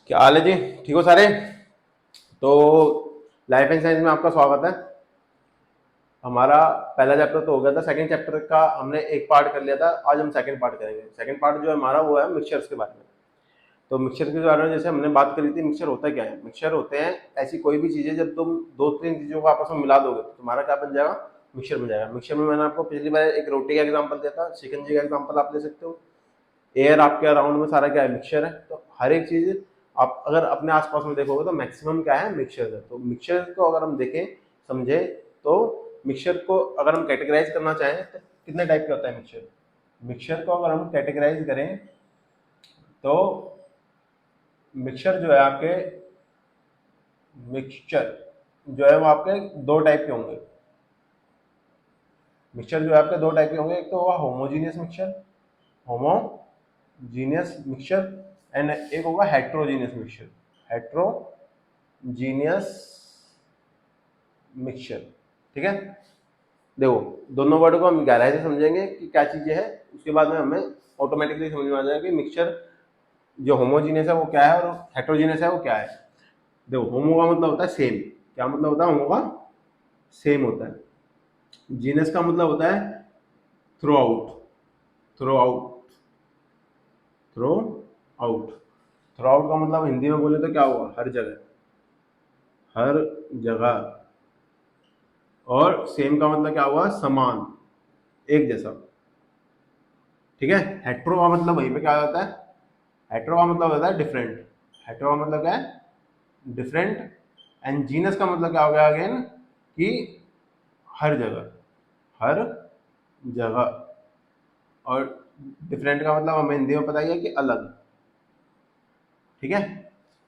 क्या हाल है जी? ठीक हो सारे? तो लाइफ एंड साइंस में आपका स्वागत है। हमारा पहला चैप्टर तो हो गया था, सेकंड चैप्टर का हमने एक पार्ट कर लिया था। आज हम सेकंड पार्ट करेंगे। सेकंड पार्ट जो है हमारा वो है मिक्सचर्स के बारे में। तो मिक्सचर के बारे में जैसे हमने बात करी थी, मिक्सचर होता क्या है? मिक्सचर होते हैं ऐसी कोई भी चीज़ें जब तुम दो तीन चीज़ों को आपस में मिला दोगे तो तुम्हारा क्या बन जाएगा? मिक्सचर बन जाएगा। मिक्सचर में मैंने आपको पिछली बार एक रोटी का एग्जाम्पल दिया था, शिकंजी का एग्जाम्पल आप ले सकते हो। एयर आपके अराउंड में सारा क्या है? मिक्सचर है। तो हर एक चीज आप अगर अपने आसपास में देखोगे तो मैक्सिमम क्या है? मिक्सचर है। तो मिक्सचर को अगर हम देखें, समझे, तो मिक्सचर को अगर हम कैटेगराइज करना चाहें तो कितने टाइप के होता है मिक्सचर? मिक्सचर को अगर हम कैटेगराइज करें तो मिक्सचर जो है आपके मिक्सचर जो है वो आपके दो टाइप के होंगे। मिक्सचर जो है आपके दो टाइप के होंगे। एक तो होगा homogeneous mixture, homogeneous mixture, and एक होगा हेट्रोजीनियस मिक्सचर, हेट्रोजीनियस मिक्सचर। ठीक है, देखो दोनों वर्ड को हम गहराई से समझेंगे कि क्या चीजें हैं, उसके बाद में हमें ऑटोमेटिकली समझ में आ जाएगा कि मिक्सचर जो होमोजीनियस है वो क्या है और हेट्रोजीनियस है वो क्या है। देखो, होमो का मतलब होता है सेम। क्या मतलब होता है होमो का? सेम होता है। जीनस का मतलब होता है throw out, throw out, throw out. Throw out का मतलब हिंदी में बोले तो क्या हुआ? हर जगह, हर जगह। और सेम का मतलब क्या हुआ? समान, एक जैसा। ठीक है। हेट्रो का मतलब वहीं पे क्या होता है? हेट्रो का मतलब होता है डिफरेंट। हेट्रो का मतलब क्या है? डिफरेंट। एंड जीनस का मतलब क्या हो गया अगेन? कि हर जगह, हर जगह। और डिफरेंट का मतलब हमें हिंदी में पता ही है कि अलग। ठीक है।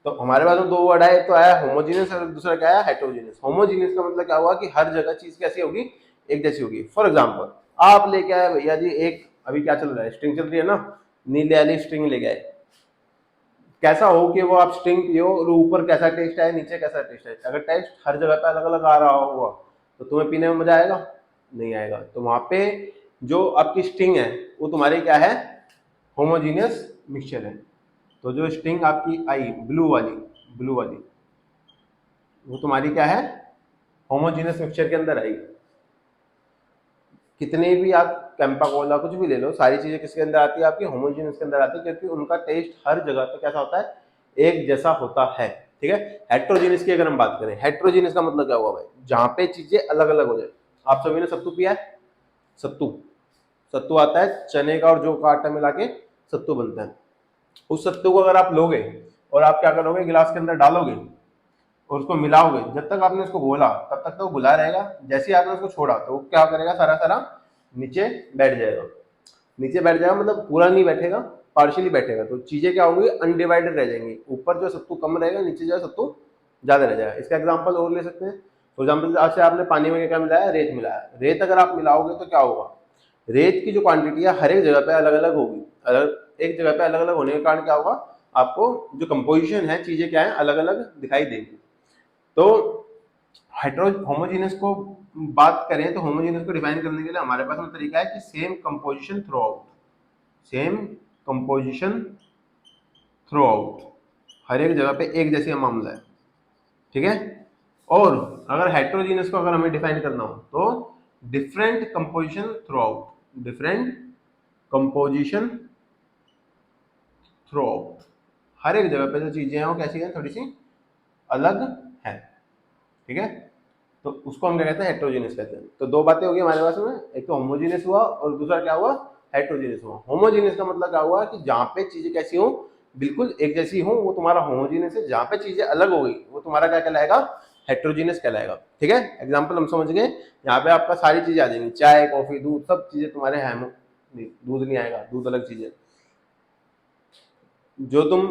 तो हमारे पास में दो वर्ड आए, एक तो आया होमोजीनियस और दूसरा क्या आया? हेट्रोजीनियस। होमोजीनियस का मतलब क्या हुआ कि हर जगह चीज कैसी होगी? एक जैसी होगी। फॉर एग्जाम्पल, आप लेके आए भैया जी एक, अभी क्या चल रहा है? स्ट्रिंग चल रही है ना, नीले वाली स्ट्रिंग लेके आए। कैसा हो कि वो आप स्ट्रिंग पियो और ऊपर कैसा टेस्ट है, नीचे कैसा टेस्ट है। अगर टेस्ट हर जगह पे अलग अलग आ रहा होगा तो तुम्हें पीने में मजा आएगा? नहीं आएगा। तो वहां पे जो आपकी स्ट्रिंग है वो तुम्हारी क्या है? होमोजीनियस मिक्सचर है। तो जो स्ट्रिंग आपकी आई ब्लू वाली, ब्लू वाली, वो तुम्हारी क्या है? होमोजीनियस मिक्सचर के अंदर आई। कितने भी आप कैंपा कोला कुछ भी ले लो, सारी चीजें किसके अंदर आती है? आपकी होमोजीनियस के अंदर आती है, क्योंकि उनका टेस्ट हर जगह पे कैसा होता है? एक जैसा होता है। ठीक है। हेट्रोजीनियस की अगर हम बात करें, हेट्रोजीनियस का मतलब क्या हुआ भाई? जहां पे चीजें अलग अलग हो जाए। आप सभी ने सत्तू पिया है? सत्तू, सत्तू आता है चने का और जौ का आटा मिला के सत्तू बनता है। उस सत्तू को अगर आप लोगे और आप क्या करोगे? गिलास के अंदर डालोगे और उसको मिलाओगे, जब तक आपने उसको घोला तब तक तो वो घुला रहेगा। जैसे ही आपने उसको छोड़ा तो वो क्या करेगा? सारा सारा नीचे बैठ जाएगा। नीचे बैठ जाएगा मतलब पूरा नहीं बैठेगा, पार्शियली बैठेगा। तो चीजें क्या होंगी? अनडिवाइडेड रह जाएंगी। ऊपर जो सत्तू कम रहेगा, नीचे जो सत्तू ज्यादा रह जाएगा। इसका एग्जाम्पल और ले सकते हैं। फॉर एग्जाम्पल, आज से आपने पानी में क्या मिलाया? रेत मिलाया। रेत अगर आप मिलाओगे तो क्या होगा? रेत की जो क्वांटिटी है हर एक जगह पे अलग अलग होगी। अलग एक जगह पे अलग अलग होने के कारण क्या होगा? आपको जो कंपोजिशन है, चीजें क्या है? अलग अलग दिखाई देंगी। तो हेट्रो होमोजीनियस को बात करें तो होमोजीनियस को डिफाइन करने के लिए हमारे पास में तरीका है कि same composition throughout, same composition throughout, हर एक जगह पे एक जैसी मामला है। ठीक है। और अगर हेट्रोजीनियस को अगर हमें डिफाइन करना हो तो different composition throughout, different composition throughout, हर एक जगह पे जो चीजें हैं वो कैसी हैं? थोड़ी सी अलग है। ठीक है। तो उसको हम क्या कहते हैं? हेट्रोजीनियस कहते हैं। तो दो बातें हो गई हमारे पास में, एक तो होमोजीनियस हुआ और दूसरा क्या हुआ? हेट्रोजीनियस हुआ। होमोजीनियस का मतलब क्या हुआ कि जहां पे चीजें कैसी हो? बिल्कुल एक जैसी हो, वो तुम्हारा होमोजीनियस है। जहां पे चीजें अलग हो गई वो तुम्हारा क्या कहलाएगा? हेट्रोजीनियस कहलाएगा। ठीक है। एग्जाम्पल हम समझ गए। यहाँ पे आपका सारी चीजें आ जाएंगी, चाय कॉफी दूध, सब चीजें तुम्हारे हैं। दूध नहीं आएगा, दूध अलग चीज है। जो तुम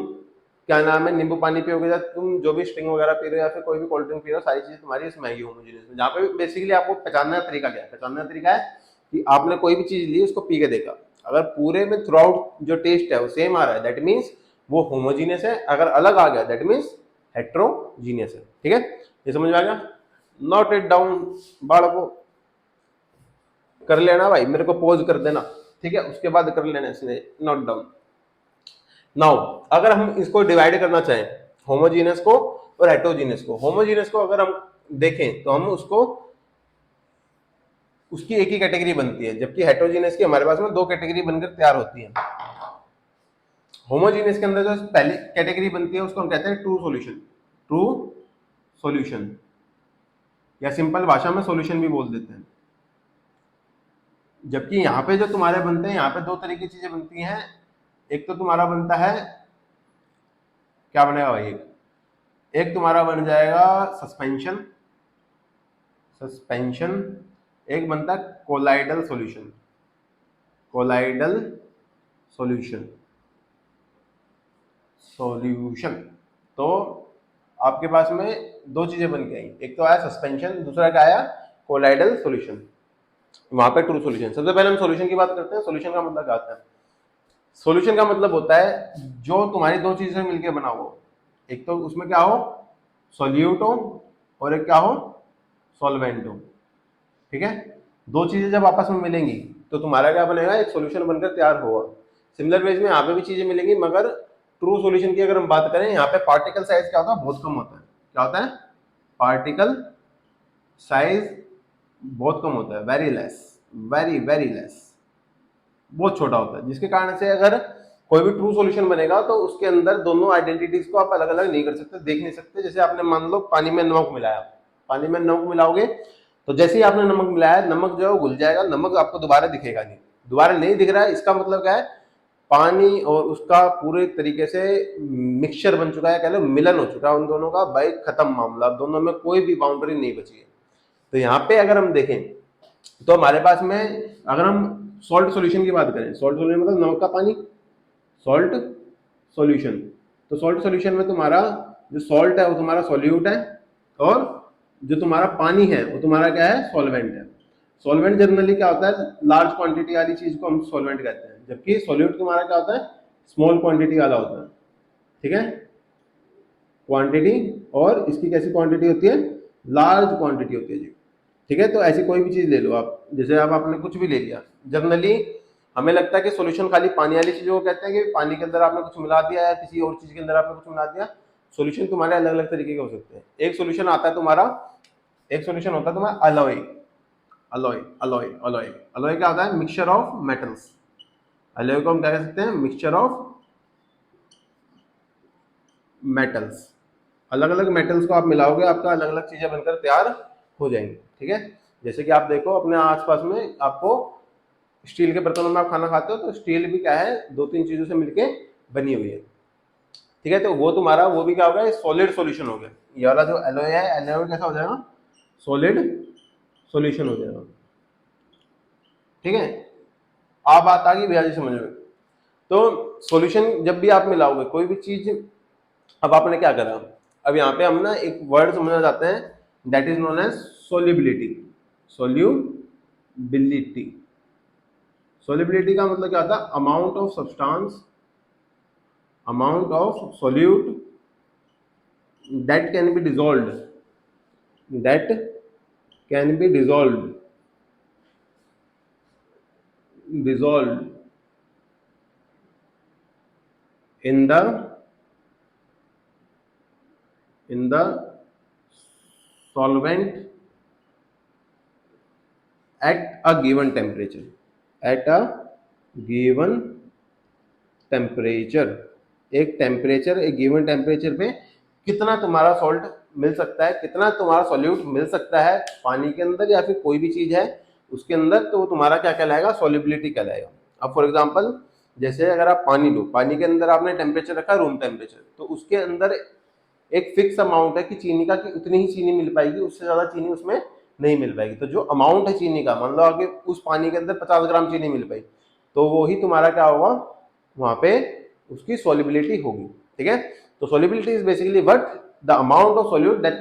क्या नाम है नींबू पानी पियोगे या तुम जो भी स्ट्रिंग वगैरह पी रहे हो या फिर कोई भी कोल्ड ड्रिंक पी रहे हो, सारी चीजें तुम्हारी इसमें आएगी होमोजीनियस में। जहाँ पे बेसिकली आपको पहचानने का तरीका क्या है? पहचानने का तरीका है कि आपने कोई भी चीज ली, उसको पी के देखा। अगर पूरे में थ्रू आउट जो टेस्ट है वो सेम आ रहा है, दैट मीन्स वो होमोजीनियस है। अगर अलग आ गया दैट मीन्स हेट्रोजीनियस है। ठीक है, ये समझ में आ गया? नोट इट डाउन बाड़को, कर लेना भाई, मेरे को पॉज कर देना। ठीक है, उसके बाद कर लेना इसने नोट डाउन। नाउ अगर हम इसको डिवाइड करना चाहें, होमोजीनियस को और हेटेरोजीनियस को, होमोजीनियस को अगर हम देखें तो हम उसको उसकी एक ही कैटेगरी बनती है, जबकि हेटेरोजीनियस की हमारे पास में दो कैटेगरी बनकर तैयार होती है। होमोजीनियस के अंदर जो पहली कैटेगरी बनती है उसको हम कहते हैं ट्रू सॉल्यूशन, ट्रू सॉल्यूशन, या सिंपल भाषा में सॉल्यूशन भी बोल देते हैं। जबकि यहाँ पे जो तुम्हारे बनते हैं, यहाँ पे दो तरह की चीजें बनती हैं। एक तो तुम्हारा बनता है, क्या बनेगा भाई, एक तुम्हारा बन जाएगा सस्पेंशन, सस्पेंशन, एक बनता है colloidal solution, colloidal solution, solution. तो आपके पास में दो चीजें बन के आई, एक तो आया सस्पेंशन, दूसरा क्या आया, कोलाइडल सॉल्यूशन। वहां पे ट्रू सॉल्यूशन। सबसे पहले हम सॉल्यूशन की बात करते हैं। सॉल्यूशन का मतलब क्या होता है? सॉल्यूशन का मतलब होता है जो तुम्हारी दो चीजें मिलकर बना हो, एक तो उसमें क्या हो, सॉल्यूट हो, और एक क्या हो, सॉल्वेंट हो। ठीक है, दो चीजें जब आपस में मिलेंगी तो तुम्हारा क्या बनेगा, एक सॉल्यूशन बनकर तैयार होगा। सिमिलर वेज में यहाँ पे भी चीजें मिलेंगी, मगर ट्रू सॉल्यूशन की अगर हम बात करें, यहाँ पे पार्टिकल साइज क्या होता है, बहुत कम होता है। क्या होता है? पार्टिकल साइज बहुत कम होता है, very less, very very less, बहुत छोटा होता है। जिसके कारण से अगर कोई भी ट्रू सॉल्यूशन बनेगा तो उसके अंदर दोनों आइडेंटिटीज को आप अलग अलग नहीं कर सकते, देख नहीं सकते। जैसे आपने मान लो पानी में नमक मिलाया, पानी में नमक मिलाओगे तो जैसे ही आपने नमक मिलाया, नमक जो है वो घुल जाएगा, नमक आपको दोबारा दिखेगा नहीं। दोबारा नहीं दिख रहा है, इसका मतलब क्या है, पानी और उसका पूरे तरीके से मिक्सचर बन चुका है, कह लो मिलन हो चुका है उन दोनों का, भाई खत्म मामला, दोनों में कोई भी बाउंड्री नहीं बची है। तो यहाँ पे अगर हम देखें तो हमारे पास में, अगर हम सॉल्ट सॉल्यूशन की बात करें, सॉल्ट सॉल्यूशन मतलब नमक का पानी, सॉल्ट सॉल्यूशन। तो सॉल्ट सॉल्यूशन में तुम्हारा जो सॉल्ट है वो तुम्हारा सॉल्यूट है, और जो तुम्हारा पानी है वो तुम्हारा क्या है, सॉल्वेंट है। सॉल्वेंट जनरली क्या होता है, लार्ज क्वांटिटी वाली चीज को हम सॉल्वेंट कहते हैं, जबकि सॉल्यूट तुम्हारा क्या होता है, स्मॉल क्वांटिटी वाला होता है। ठीक है, क्वांटिटी, और इसकी कैसी क्वांटिटी होती है, लार्ज क्वांटिटी होती है जी। ठीक है, तो ऐसी कोई भी चीज ले लो आप, जैसे आप आपने कुछ भी ले लिया, जनरली हमें लगता है कि सॉल्यूशन खाली पानी वाली चीजों को कहते हैं, कि पानी के अंदर आपने कुछ मिला दिया या किसी और चीज के अंदर आपने कुछ मिला दिया। सॉल्यूशन तुम्हारे अलग अलग तरीके के हो सकते हैं। एक सॉल्यूशन आता है तुम्हारा, एक सॉल्यूशन होता है तुम्हारा alloy, alloy, alloy, alloy, alloy क्या होता है, मिक्सचर ऑफ मेटल्स। अलॉय को हम क्या कह सकते हैं, मिक्सचर ऑफ मेटल्स। अलग अलग मेटल्स को आप मिलाओगे, आपका अलग अलग चीजें बनकर तैयार हो जाएंगी। ठीक है, जैसे कि आप देखो अपने आसपास में, आपको स्टील के बर्तनों में आप खाना खाते हो तो स्टील भी क्या है, दो तीन चीजों से मिलके बनी हुई है। ठीक है, तो वो तुम्हारा वो भी क्या होगा, सॉलिड सॉल्यूशन हो गया। ये वाला जो एलॉय है, एलॉय कैसा हो जाएगा, सॉलिड सॉल्यूशन हो जाएगा। ठीक है, आप बात आ गई भैया जी समझ में। तो सॉल्यूशन जब भी आप मिलाओगे कोई भी चीज, अब आपने क्या करा, अब यहाँ पे हम ना एक वर्ड समझना चाहते हैं, that is known as solubility. Solubility, solubility का मतलब क्या होता है, amount of substance, amount of solute that can be dissolved, that can be dissolved, dissolved in the solvent at a given temperature, at a given temperature। एक temperature, एक given temperature पे कितना तुम्हारा सॉल्ट मिल सकता है, कितना तुम्हारा सॉल्यूट मिल सकता है पानी के अंदर या फिर कोई भी चीज है उसके अंदर, तो तुम्हारा क्या कहलाएगा, सॉल्युबिलिटी कहलाएगा। अब फॉर एग्जांपल, जैसे अगर आप पानी लो, पानी के अंदर आपने टेम्परेचर रखा रूम टेम्परेचर, तो उसके अंदर एक फिक्स अमाउंट है कि चीनी का, कि उतनी ही चीनी मिल पाएगी, उससे ज्यादा चीनी उसमें नहीं मिल पाएगी। तो जो अमाउंट है चीनी का, मान लो आगे उस पानी के अंदर 50 ग्राम चीनी मिल पाई, तो वो ही तुम्हारा क्या होगा, वहां पे उसकी सॉल्युबिलिटी होगी। ठीक है, तो solubility is basically what, the amount of solute that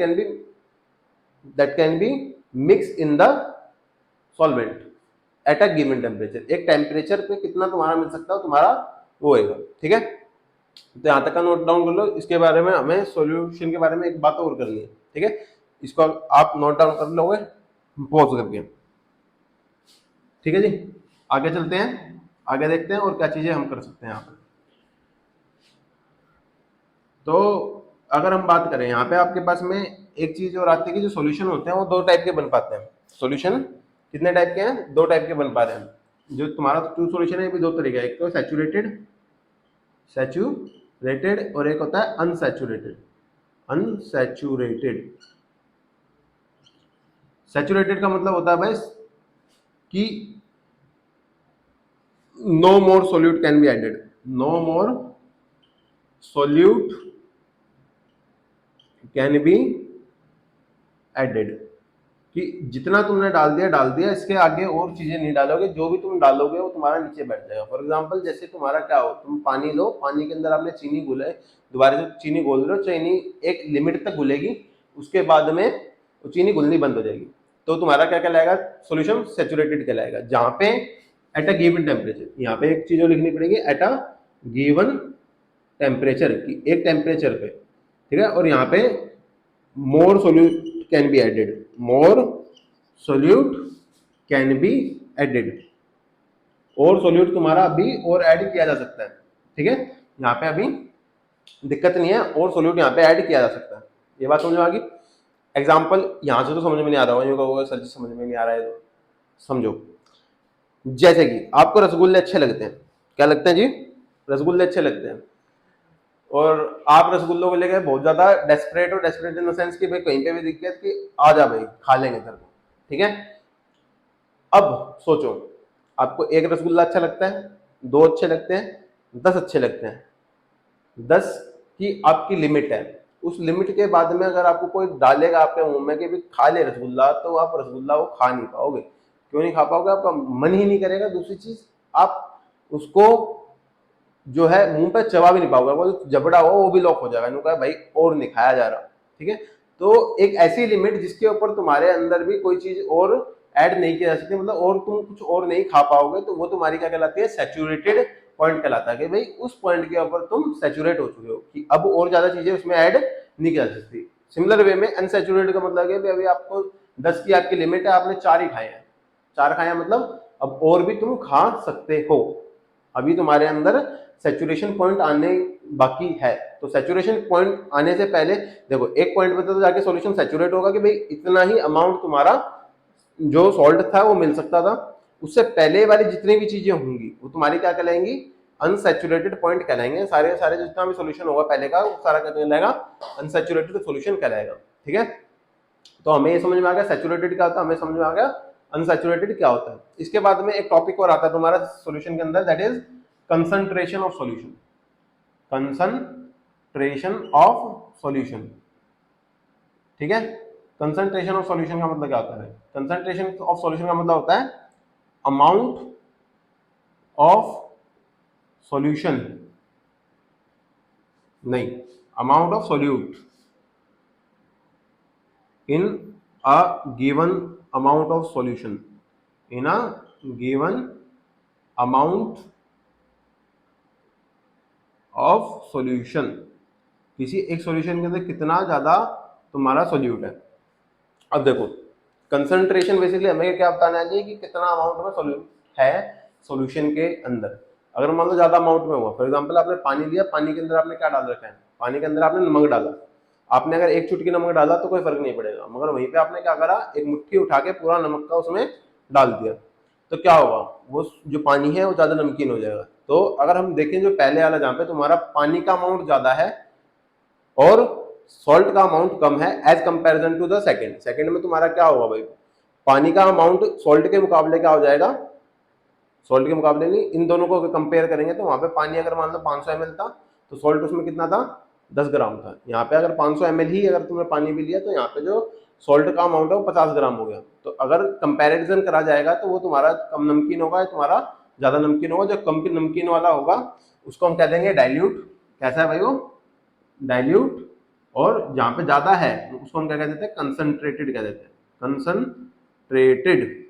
can B mix in the solvent at a given temperature. एक टेम्परेचर पे कितना तुम्हारा मिल सकता है, तुम्हारा वो होगा। ठीक है, तो यहाँ तक का नोट डाउन कर लो। इसके बारे में हमें सॉल्यूशन के बारे में एक बात और करनी है। ठीक है, इसको आप नोट डाउन कर लोगे पॉज करके। ठीक है जी, आगे चलते हैं, आगे देखते हैं और क्या चीजें हम कर सकते हैं यहाँ पर। तो अगर हम बात करें यहाँ पे आपके पास में एक चीज और आती है कि जो सॉल्यूशन होते हैं वो दो टाइप के बन पाते हैं। सॉल्यूशन कितने टाइप के हैं? दो टाइप के बन पा रहे हैं। जो तुम्हारा ट्रू सॉल्यूशन है ये भी दो तरीके, एक तो सैचुरेटेड और एक होता है अनसैचुरेटेड। अनसैचुरेटेड, सैचुरेटेड का मतलब होता है भाई कि no more solute can be added, no more solute can be added, कि जितना तुमने डाल दिया इसके आगे और चीजें नहीं डालोगे, जो भी तुम डालोगे वो तुम्हारा नीचे बैठ जाएगा। फॉर एग्जांपल जैसे तुम्हारा क्या हो, तुम पानी लो, पानी के अंदर आपने चीनी घुले, दोबारा से चीनी घोल रहे हो, चीनी एक लिमिट तक घुलेगी, उसके बाद में वो चीनी घुलनी बंद हो जाएगी, तो तुम्हारा क्या कहलाएगा? सॉल्यूशन सैचुरेटेड कहलाएगा। जहां पे एट अ गिवन टेम्परेचर, यहाँ पे एक चीज और लिखनी पड़ेगी, एट अ गिवन टेम्परेचर, की एक टेम्परेचर पे, ठीक है। और यहाँ पे more solute can be added, more solute can be added, और सोल्यूट तुम्हारा अभी और ऐड किया जा सकता है, ठीक है। यहाँ पे अभी दिक्कत नहीं है, और सोल्यूट यहाँ पे ऐड किया जा सकता है। ये बात समझ में आ गई? एग्जाम्पल यहाँ से तो समझ में नहीं आ रहा होगा, सर जी समझ में नहीं आ रहा है तो समझो। जैसे कि आपको रसगुल्ले अच्छे लगते हैं, क्या लगते हैं जी? रसगुल्ले अच्छे लगते हैं, और आप रसगुल्लों को लेकर बहुत ज्यादा डेस्परेट, और डेस्परेट इन द सेंस कि भाई कहीं पे भी दिक्कत कि आ जा भाई खा लेंगे तेरे को, ठीक है। अब सोचो, आपको एक रसगुल्ला अच्छा लगता है, दो अच्छे लगते हैं, 10 अच्छे लगते हैं, 10 की आपकी लिमिट है। उस लिमिट के बाद में अगर आपको कोई डालेगा आपके मुंह में कि भी खा ले रसगुल्ला, तो आप रसगुल्ला को खा नहीं पाओगे। क्यों नहीं खा पाओगे? आपका मन ही नहीं करेगा। दूसरी चीज, आप उसको जो है मुंह पे चबा भी नहीं पाओगे, वो जबड़ा हो वो भी लॉक हो जाएगा, कहा भाई और नहीं खाया जा रहा, ठीक है। तो एक ऐसी लिमिट जिसके ऊपर तुम्हारे अंदर भी कोई चीज और ऐड नहीं की जा सकती, मतलब और तुम कुछ और नहीं खा पाओगे, तो वो तुम्हारी क्या कहलाती है? सैचुरेटेड पॉइंट कहलाता है, कि भाई उस पॉइंट के ऊपर तुम सैचुरेट हो चुके हो, कि अब और ज्यादा चीजें उसमें ऐड नहीं की जा सकती। सिमिलर वे में अनसैचुरेटेड का मतलब है कि अभी आपको 10 की आपकी लिमिट है, आपने 4 ही खाए हैं, 4 खाए मतलब अब और भी तुम खा सकते हो, अभी तुम्हारे अंदर सैचुरेशन पॉइंट आने बाकी है। तो सैचुरेशन पॉइंट आने से पहले देखो, एक पॉइंट पे तो जाके सॉल्यूशन सैचुरेट होगा कि भाई इतना ही अमाउंट तुम्हारा जो सॉल्ट था वो मिल सकता था। उससे पहले वाली जितनी भी चीजें होंगी वो तुम्हारी क्या कहलाएंगी? अनसैचुरेटेड पॉइंट कहलाएंगे। सारे सारे जितना भी सॉल्यूशन होगा पहले का, वो सारा क्या कहलाएगा? अनसैचुरेटेड सॉल्यूशन कहलाएगा, ठीक है। तो हमें ये समझ में आ गया सैचुरेटेड क्या होता है, हमें समझ में आ गया अनसैचुरेटेड क्या होता है। इसके बाद में एक टॉपिक और आता है तुम्हारा सॉल्यूशन के अंदर, that is concentration of solution. Concentration of solution, ठीक है। कंसंट्रेशन ऑफ सॉल्यूशन का मतलब क्या होता है? कंसंट्रेशन ऑफ सॉल्यूशन का मतलब होता है अमाउंट ऑफ सॉल्यूशन, नहीं, amount of solute in a given amount of solution, in a given amount of solution, किसी एक सॉल्यूशन के अंदर कितना ज्यादा तुम्हारा सॉल्यूट है। अब देखो, कंसंट्रेशन बेसिकली हमें क्या बताना चाहिए कि कितना अमाउंट में सॉल्यूट है सॉल्यूशन के अंदर। अगर मान लो ज्यादा अमाउंट में हुआ, फॉर एग्जांपल आपने पानी लिया, पानी के अंदर आपने क्या डाल रखा है? पानी के अंदर आपने नमक डाला। आपने अगर एक चुटकी नमक डाला तो कोई फर्क नहीं पड़ेगा, मगर वहीं पे आपने क्या करा? एक मुट्ठी उठा के पूरा नमक का उसमें डाल दिया, तो क्या होगा? वो जो पानी है वो ज्यादा नमकीन हो जाएगा। तो अगर हम देखें जो पहले वाला, जहाँ पे तुम्हारा पानी का अमाउंट ज्यादा है और सॉल्ट का अमाउंट कम है as comparison to the second, second में तुम्हारा क्या होगा भाई? पानी का अमाउंट सॉल्ट के मुकाबले क्या हो जाएगा? सॉल्ट के मुकाबले नहीं, इन दोनों को कंपेयर करेंगे तो वहां पे पानी अगर मान लो 500 ml था, तो सॉल्ट उसमें कितना था? 10 ग्राम था। यहाँ पे अगर 500 ml ही अगर तुमने पानी भी लिया, तो यहाँ पे जो सॉल्ट का अमाउंट है वो 50 ग्राम हो गया। तो अगर कंपैरिजन करा जाएगा तो वो तुम्हारा कम नमकीन होगा, तुम्हारा ज्यादा नमकीन होगा। जो कम नमकीन वाला होगा उसको हम कह देंगे डाइल्यूट। कैसा है भाई वो? डाइल्यूट। और जहां पे ज्यादा है उसको हम क्या कह देते हैं? कंसंट्रेटेड कह देते हैं, कंसंट्रेटेड,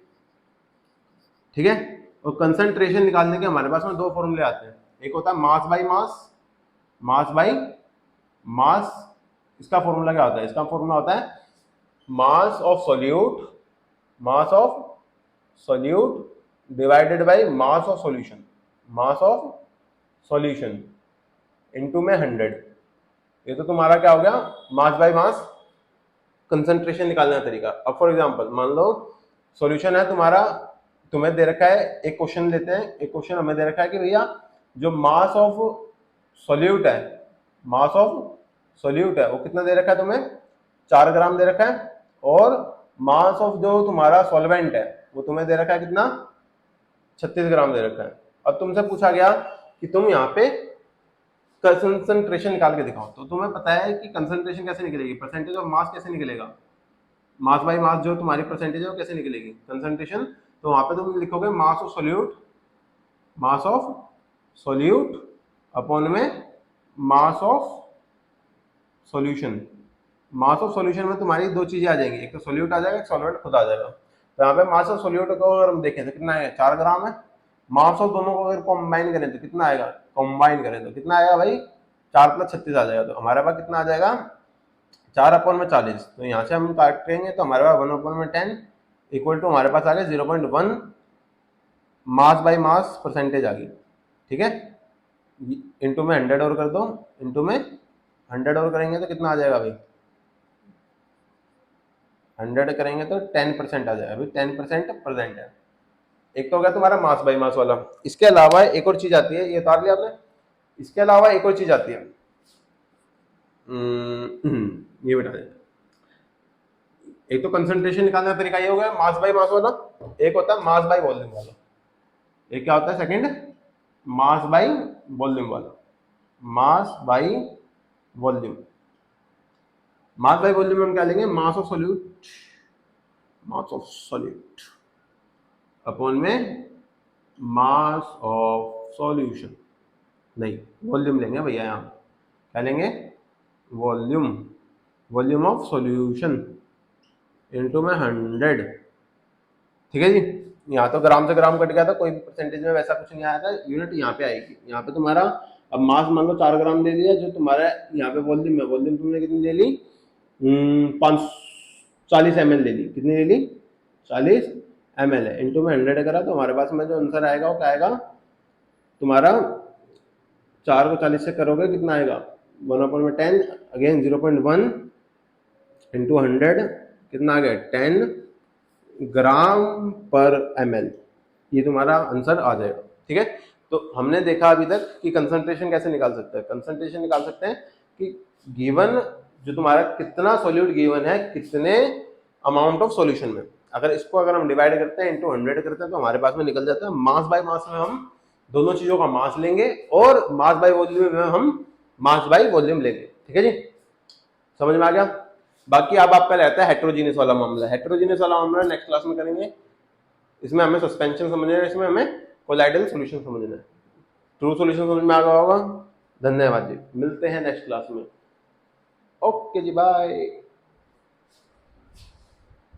ठीक है। और कंसंट्रेशन निकालने के हमारे पास में दो फॉर्मूले आते हैं, एक होता है mass by mass, mass by mass. इसका फॉर्मूला क्या होता है? इसका फॉर्मूला होता है मास of solute, mass of solute divided by mass of solution, mass of solution into में 100, ये तो तुम्हारा क्या हो गया, मास बाय मास कंसंट्रेशन निकालने का तरीका। अब फॉर एग्जांपल मान लो सॉल्यूशन है तुम्हारा, तुम्हें दे रखा है, एक क्वेश्चन लेते हैं, एक क्वेश्चन हमें दे रखा है कि भैया जो मास ऑफ सॉल्यूट है, मास ऑफ सॉल्यूट है वो कितना दे रखा है तुम्हें, 4 ग्राम दे रखा है, और मास ऑफ जो तुम्हारा सॉल्वेंट है वो तुम्हें दे रखा है कितना, 36 ग्राम दे रखा है। अब तुमसे पूछा गया कि तुम यहाँ पे कंसंट्रेशन निकाल के दिखाओ, तो तुम्हें पता है कि कंसंट्रेशन कैसे निकलेगी, परसेंटेज ऑफ मास कैसे निकलेगा, मास बाय मास जो तुम्हारी परसेंटेज है वो कैसे निकलेगी कंसंट्रेशन। तो वहां पे तुम लिखोगे mass of solute, mass of solute upon में mass of solution. Mass of solution में तुम्हारी दो चीजें आ जाएंगी, एक तो सॉल्यूट आ जाएगा, एक सॉल्वेंट खुद आ जाएगा। तो यहाँ पे मास ऑफ सॉल्यूट को अगर हम देखें तो कितना है, 4 ग्राम है। मास ऑफ दोनों को अगर कंबाइन करें तो कितना आएगा, कंबाइन करें तो कितना आएगा भाई, 4 + 36 आ जाएगा। तो हमारे पास कितना आ जाएगा, 4/40। तो यहाँ से हम काटेंगे तो हमारे पास 1/10 इक्वल टू हमारे पास आ गया 0.1 मास बाय मास परसेंटेज आ गई। ठीक है, इंटू में 100 और कर दो, इंटू में 100 और करेंगे तो कितना आ जाएगा भाई, 100 करेंगे तो 10% आ जाएगा। अभी 10% प्रेजेंट है। एक तो हो गया तुम्हारा मास बाय मास वाला। इसके अलावा एक और चीज आती है, ये उतार लिया आपने। इसके अलावा एक और चीज आती है, ये बता दें। एक तो कंसंट्रेशन निकालने का तरीका ये हो गया मास बाय मास वाला, एक होता है मास बाय वॉल्यूम वाला। एक क्या होता है सेकंड, मास बाय वॉल्यूम वाला, mass by volume. Mass by volume में हम क्या लेंगे, मास of solute, mass of solute upon में मास ऑफ सॉल्यूशन। नहीं, वॉल्यूम लेंगे भैया, यहाँ क्या लेंगे, volume, volume of solution into में 100। ठीक है जी, यहाँ तो ग्राम से ग्राम कट गया था, कोई परसेंटेज में वैसा कुछ नहीं आया था, यूनिट यहाँ पे आएगी। यहाँ पे तुम्हारा अब मास मान लो 4 ग्राम दे दिया, जो तुम्हारा यहाँ पे वॉल्यूम है, वॉल्यूम तुमने कितनी ले ली, 40 ml ले ली। कितनी ले ली, 40 ml है, इंटू में 100 करा तो हमारे पास में जो आंसर आएगा वो क्या आएगा तुम्हारा, 4 को 40 से करोगे कितना आएगा, 1/10 अगेन 0.1 इंटू 100 कितना आ गया, 10 ग्राम पर ml। ये तुम्हारा आंसर आ जाएगा। ठीक है, तो हमने देखा अभी तक कि कंसंट्रेशन कैसे निकाल सकते हैं। कंसंट्रेशन निकाल सकते हैं कि गिवन जो तुम्हारा कितना सॉल्यूट गिवन है, कितने अमाउंट ऑफ सॉल्यूशन में, अगर इसको अगर हम डिवाइड करते हैं इंटू 100 करते हैं तो हमारे पास में निकल जाता है। मास बाय मास में हम दोनों चीजों का मास लेंगे और मास बाय वॉल्यूम में हम मास बाय वॉल्यूम लेंगे। ठीक है जी, समझ में आ गया। बाकी अब आपका रहता है हेट्रोजीनियस वाला मामला। हेट्रोजीनियस वाला मामला नेक्स्ट क्लास में करेंगे। इसमें हमें सस्पेंशन समझना है, इसमें हमें कोलाइडल सॉल्यूशन समझना है। ट्रू सॉल्यूशन समझ में आ गया होगा। धन्यवाद जी, मिलते हैं नेक्स्ट क्लास में। ओके जी, बाय।